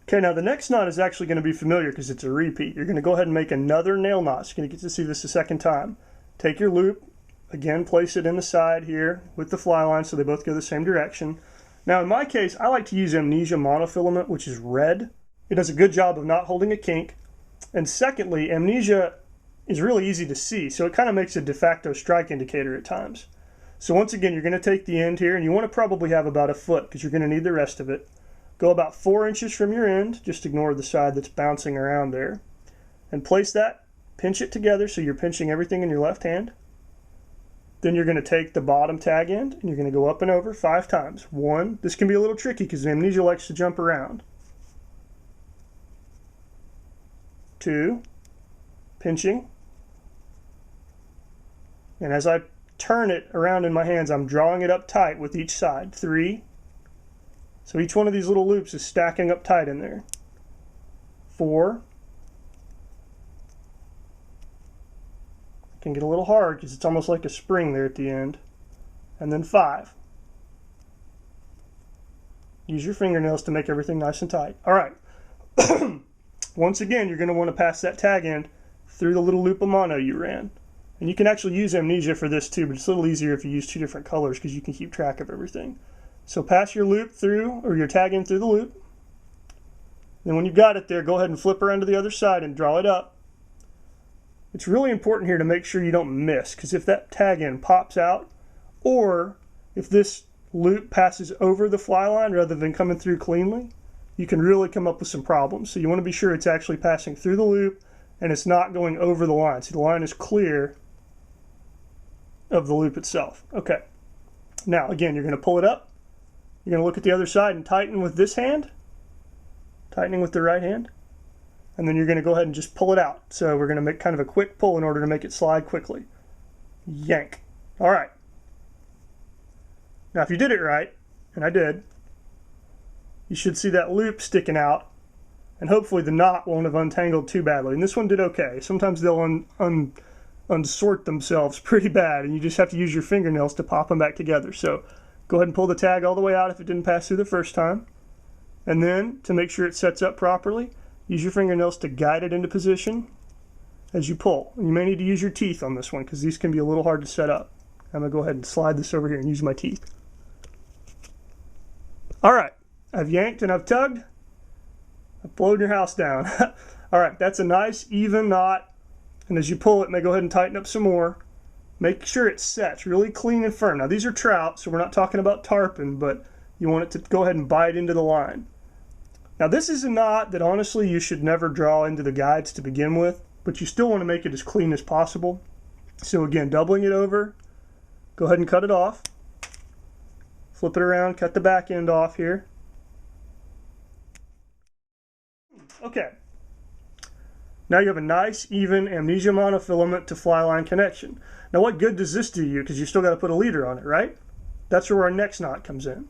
Okay, now the next knot is actually going to be familiar because it's a repeat. You're going to go ahead and make another nail knot. So you're going to get to see this a second time. Take your loop, again place it in the side here with the fly line so they both go the same direction. Now in my case, I like to use Amnesia monofilament, which is red. It does a good job of not holding a kink. And secondly, Amnesia is really easy to see, so it kind of makes a de facto strike indicator at times. So once again, you're going to take the end here, and you want to probably have about a foot because you're going to need the rest of it. Go about 4 inches from your end, just ignore the side that's bouncing around there, and place that, pinch it together so you're pinching everything in your left hand. Then you're going to take the bottom tag end, and you're going to go up and over 5 times. 1, this can be a little tricky because Amnesia likes to jump around. 2, pinching. And as I turn it around in my hands, I'm drawing it up tight with each side. 3. So each one of these little loops is stacking up tight in there. 4. It can get a little hard because it's almost like a spring there at the end. And then 5. Use your fingernails to make everything nice and tight. All right. Once again, you're going to want to pass that tag end through the little loop of mono you ran. And you can actually use Amnesia for this too, but it's a little easier if you use 2 different colors because you can keep track of everything. So pass your loop through, or your tag end through the loop. Then when you've got it there, go ahead and flip around to the other side and draw it up. It's really important here to make sure you don't miss, because if that tag end pops out, or if this loop passes over the fly line rather than coming through cleanly, you can really come up with some problems. So you want to be sure it's actually passing through the loop and it's not going over the line. See, the line is clear of the loop itself. Okay. Now, again, you're going to pull it up. You're going to look at the other side and tighten with this hand, tightening with the right hand, and then you're going to go ahead and just pull it out. So we're going to make kind of a quick pull in order to make it slide quickly. Yank. All right. Now, if you did it right, and I did, you should see that loop sticking out, and hopefully the knot won't have untangled too badly. And this one did okay. Sometimes they'll unsort themselves pretty bad, and you just have to use your fingernails to pop them back together. So go ahead and pull the tag all the way out if it didn't pass through the first time. And then, to make sure it sets up properly, use your fingernails to guide it into position as you pull. And you may need to use your teeth on this one because these can be a little hard to set up. I'm going to go ahead and slide this over here and use my teeth. All right, I've yanked and I've tugged. I've blown your house down. All right, that's a nice even knot. And as you pull it, may go ahead and tighten up some more. Make sure it sets really clean and firm. Now these are trout, so we're not talking about tarpon, but you want it to go ahead and bite into the line. Now this is a knot that honestly you should never draw into the guides to begin with, but you still want to make it as clean as possible. So again, doubling it over, go ahead and cut it off. Flip it around, cut the back end off here. Okay. Now you have a nice, even Amnesia monofilament to fly line connection. Now what good does this do you? Because you still got to put a leader on it, right? That's where our next knot comes in.